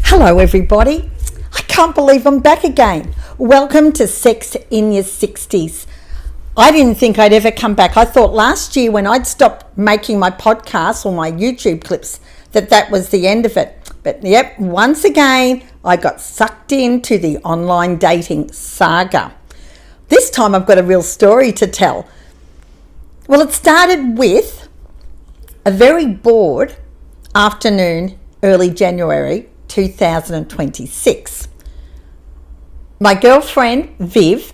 Hello everybody, I can't believe I'm back again. Welcome to Sex in Your 60s. I didn't think I'd ever come back. I thought last year when I'd stopped making my podcasts or my YouTube clips that was the end of it. But yep, once again I got sucked into the online dating saga. This time I've got a real story to tell. Well, it started with a very bored afternoon, early January 2026. My girlfriend Viv,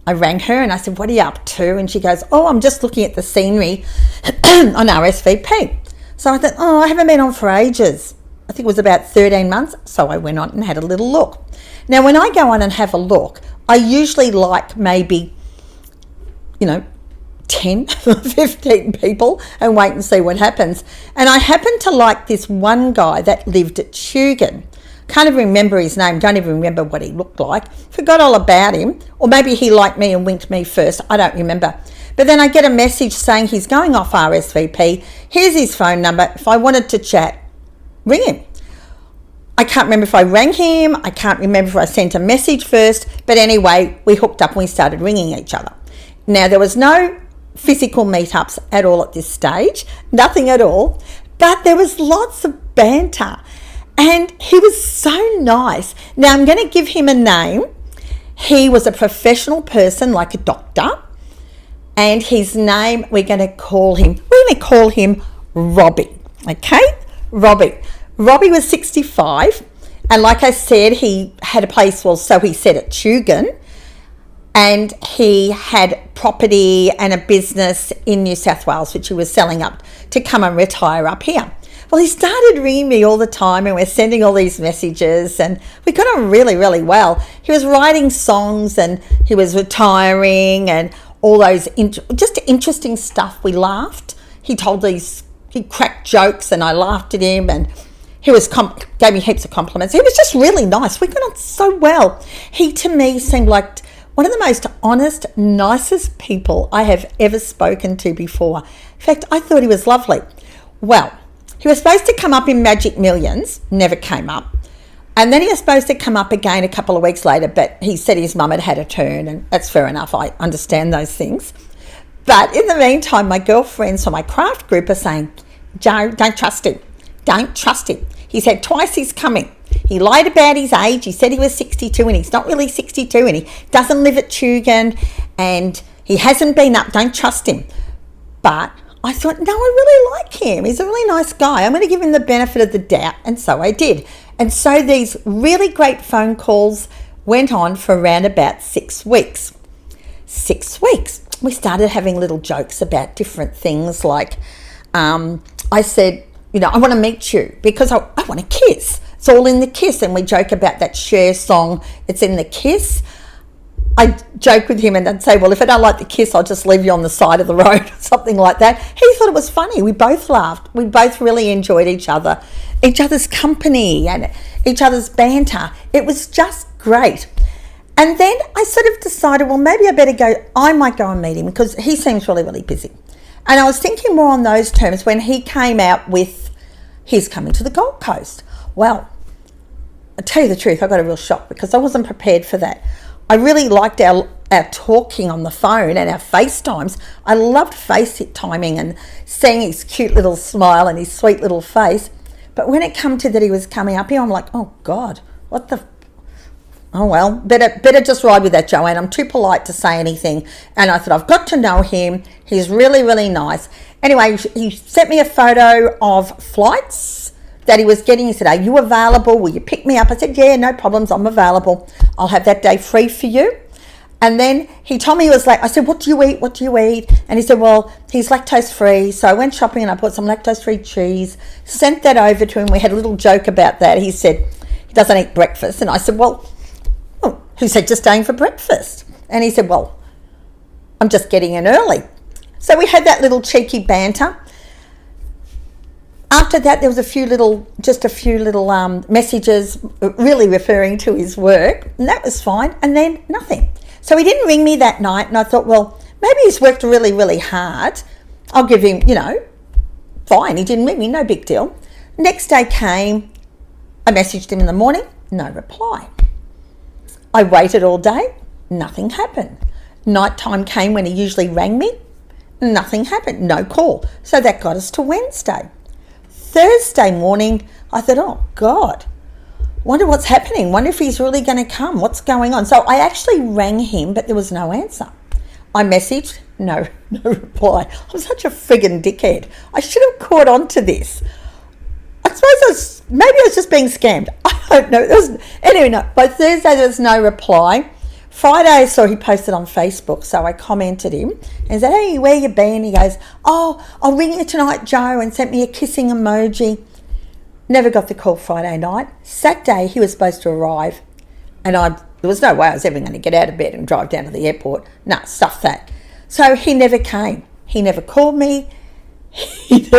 I rang her and I said, what are you up to? And she goes, I'm just looking at the scenery on RSVP. So I thought, I haven't been on for ages. I think it was about 13 months. So I went on and had a little look. Now, when I go on and have a look, I usually like maybe, 10, 15 people and wait and see what happens. And I happened to like this one guy that lived at Tugan. Can't even remember his name, don't even remember what he looked like. Forgot all about him. Or maybe he liked me and winked me first. I don't remember. But then I get a message saying he's going off RSVP. Here's his phone number. If I wanted to chat, ring him. I can't remember if I rang him. I can't remember if I sent a message first. But anyway, we hooked up and we started ringing each other. Now, there was no physical meetups at all at this stage, nothing at all, but there was lots of banter and he was so nice. Now I'm going to give him a name. He was a professional person, like a doctor, and his name we're going to call him Robbie. Okay, Robbie was 65, and like I said, he had a place, so he said at Tugan, and he had property and a business in New South Wales, which he was selling up to come and retire up here. Well, he started ringing me all the time and we're sending all these messages and we got on really, really well. He was writing songs and he was retiring and all those just interesting stuff. We laughed. He cracked jokes and I laughed at him, and he gave me heaps of compliments. He was just really nice. We got on so well. He, to me, seemed like one of the most honest, nicest people I have ever spoken to before. In fact, I thought he was lovely. Well, he was supposed to come up in Magic Millions, never came up. And then he was supposed to come up again a couple of weeks later, but he said his mum had had a turn, and that's fair enough. I understand those things. But in the meantime, my girlfriends from my craft group are saying, Joe, don't trust him. Don't trust him. He said twice he's coming. He lied about his age. He said he was 62 and he's not really 62, and he doesn't live at Tugan and he hasn't been up. Don't trust him. But I thought, no, I really like him. He's a really nice guy. I'm going to give him the benefit of the doubt. And so I did. And so these really great phone calls went on for around about 6 weeks. 6 weeks. We started having little jokes about different things, like I said, I want to meet you because I want to kiss. It's all in the kiss, and we joke about that Cher song, It's in the Kiss. I joke with him and I'd say, well, if I don't like the kiss, I'll just leave you on the side of the road or something like that. He thought it was funny. We both laughed. We both really enjoyed each other's company and each other's banter. It was just great. And then I sort of decided, well, maybe I might go and meet him because he seems really, really busy. And I was thinking more on those terms when he came out with his coming to the Gold Coast. Well, I'll tell you the truth, I got a real shock because I wasn't prepared for that. I really liked our talking on the phone and our FaceTimes. I loved FaceTiming and seeing his cute little smile and his sweet little face. But when it came to that he was coming up here, I'm like, oh God, what the... Oh well, better just ride with that, Joanne. I'm too polite to say anything. And I thought, I've got to know him. He's really, really nice. Anyway, he sent me a photo of flights that he was getting. He said, are you available? Will you pick me up? I said, yeah, no problems. I'm available. I'll have that day free for you. And then he told me he was like, I said, what do you eat? What do you eat? And he said, well, he's lactose free. So I went shopping and I bought some lactose free cheese, sent that over to him. We had a little joke about that. He said, he doesn't eat breakfast. And I said, well, who said you're staying for breakfast? And he said, well, I'm just getting in early. So we had that little cheeky banter. After that, there was a few little messages really referring to his work, and that was fine, and then nothing. So he didn't ring me that night, and I thought, well, maybe he's worked really, really hard. I'll give him, fine. He didn't ring me, no big deal. Next day came, I messaged him in the morning, no reply. I waited all day, nothing happened. Nighttime came when he usually rang me, nothing happened, no call. So that got us to Wednesday. Thursday morning, I thought, oh God, wonder what's happening. Wonder if he's really going to come. What's going on? So I actually rang him, but there was no answer. I messaged, no reply. I'm such a friggin' dickhead. I should have caught on to this. I suppose maybe I was just being scammed. I don't know. Anyway, no. By Thursday, there was no reply. Friday, I saw he posted on Facebook, so I commented him and said, hey, where you been? He goes, oh, I'll ring you tonight, Joe, and sent me a kissing emoji. Never got the call Friday night. Saturday, he was supposed to arrive, and there was no way I was ever going to get out of bed and drive down to the airport. No, stuff that. So he never came. He never called me. It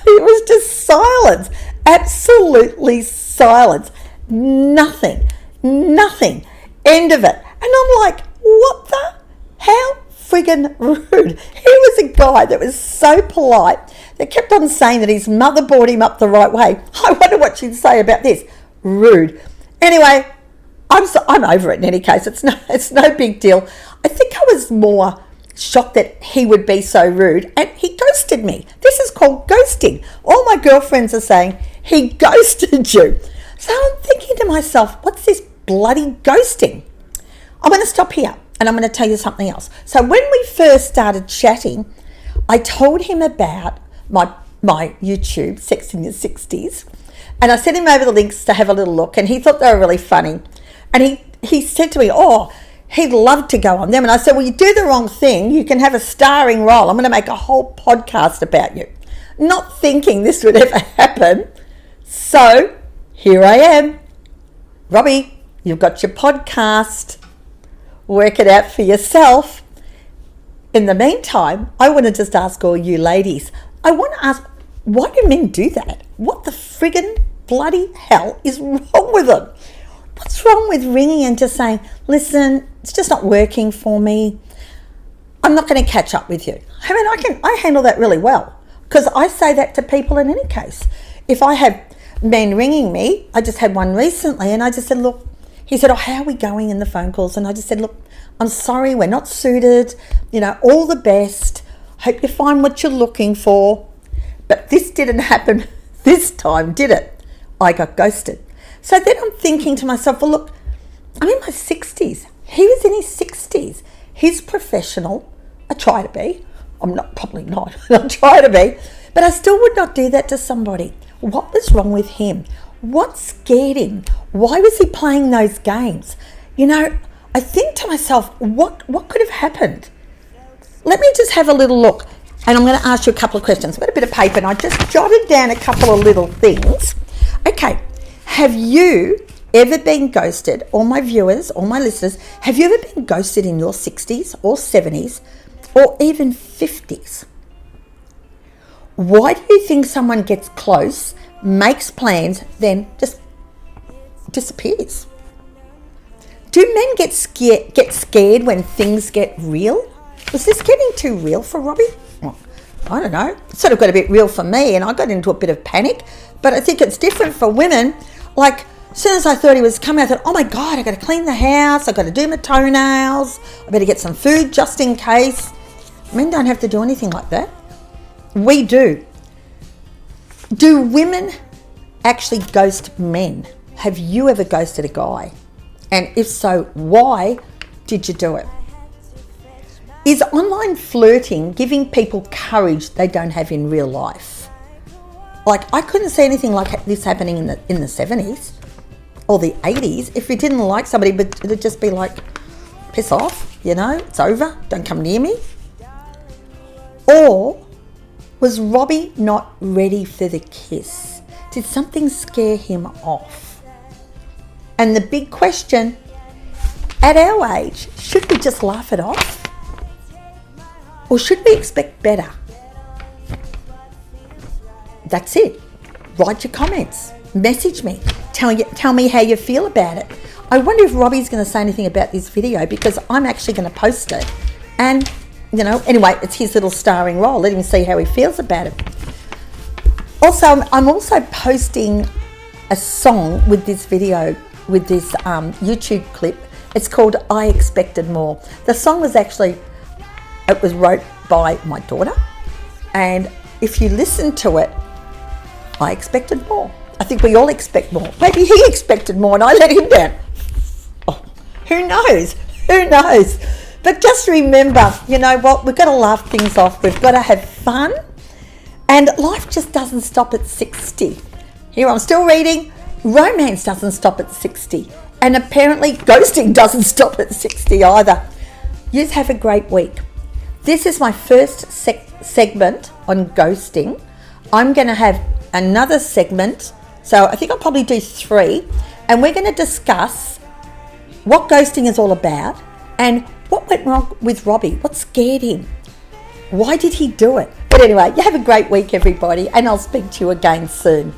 was just silence. Absolutely silence. Nothing. End of it. And I'm like, what the? How friggin' rude. He was a guy that was so polite that kept on saying that his mother brought him up the right way. I wonder what she'd say about this. Rude. Anyway, I'm over it in any case. It's no big deal. I think I was more shocked that he would be so rude, and he ghosted me. This is called ghosting. All my girlfriends are saying he ghosted you. So I'm thinking to myself, what's this bloody ghosting? I'm going to stop here and I'm going to tell you something else. So when we first started chatting, I told him about my YouTube, Sex in the 60s, and I sent him over the links to have a little look, and he thought they were really funny. And he said to me, oh, he'd love to go on them. And I said, well, you do the wrong thing. You can have a starring role. I'm going to make a whole podcast about you. Not thinking this would ever happen. So here I am. Robbie, you've got your podcast. Work it out for yourself. In the meantime, I want to just ask all you ladies, I want to ask, why do men do that? What the friggin' bloody hell is wrong with them? What's wrong with ringing and just saying, listen, it's just not working for me. I'm not going to catch up with you. I mean, I handle that really well, because I say that to people in any case. If I have men ringing me, I just had one recently, and I just said, look, he said, oh, how are we going in the phone calls? And I just said, look, I'm sorry, we're not suited. All the best. Hope you find what you're looking for. But this didn't happen this time, did it? I got ghosted. So then I'm thinking to myself, well, look, I'm in my 60s. He was in his 60s. He's professional. I try to be. I'm not, probably not. I try to be. But I still would not do that to somebody. What was wrong with him? What scared him? Why was he playing those games? I think to myself, what could have happened? Let me just have a little look. And I'm going to ask you a couple of questions. I've got a bit of paper and I just jotted down a couple of little things. Okay. Have you ever been ghosted? All my viewers, all my listeners, have you ever been ghosted in your 60s or 70s or even 50s? Why do you think someone gets close, makes plans, then just disappears? Do men get scared when things get real? Was this getting too real for Robbie? Well, I don't know. It sort of got a bit real for me, and I got into a bit of panic. But I think it's different for women. Like, as soon as I thought he was coming, I thought, oh my God, I got to clean the house. I got to do my toenails. I better get some food just in case. Men don't have to do anything like that. We do. Do women actually ghost men? Have you ever ghosted a guy? And if so, why did you do it? Is online flirting giving people courage they don't have in real life? Like, I couldn't see anything like this happening in the 70s or the 80s. If you didn't like somebody, but it'd just be like, piss off, it's over, don't come near me. Or was Robbie not ready for the kiss? Did something scare him off? And the big question, at our age, should we just laugh it off? Or should we expect better? That's it. Write your comments. Message me. Tell me how you feel about it. I wonder if Robbie's going to say anything about this video, because I'm actually going to post it. And, anyway, it's his little starring role. Let him see how he feels about it. Also, I'm also posting a song with this video, with this YouTube clip. It's called I Expected More. The song was actually, it was wrote by my daughter, and if you listen to it, I expected more. I think we all expect more. Maybe he expected more and I let him down. Oh, who knows? Who knows? But just remember, you know what? We've got to laugh things off. We've got to have fun. And life just doesn't stop at 60. Here I'm still reading. Romance doesn't stop at 60. And apparently ghosting doesn't stop at 60 either. You have a great week. This is my first segment on ghosting. I'm going to have another segment. So I think I'll probably do 3. And we're going to discuss what ghosting is all about and what went wrong with Robbie. What scared him? Why did he do it? But anyway, you have a great week, everybody. And I'll speak to you again soon.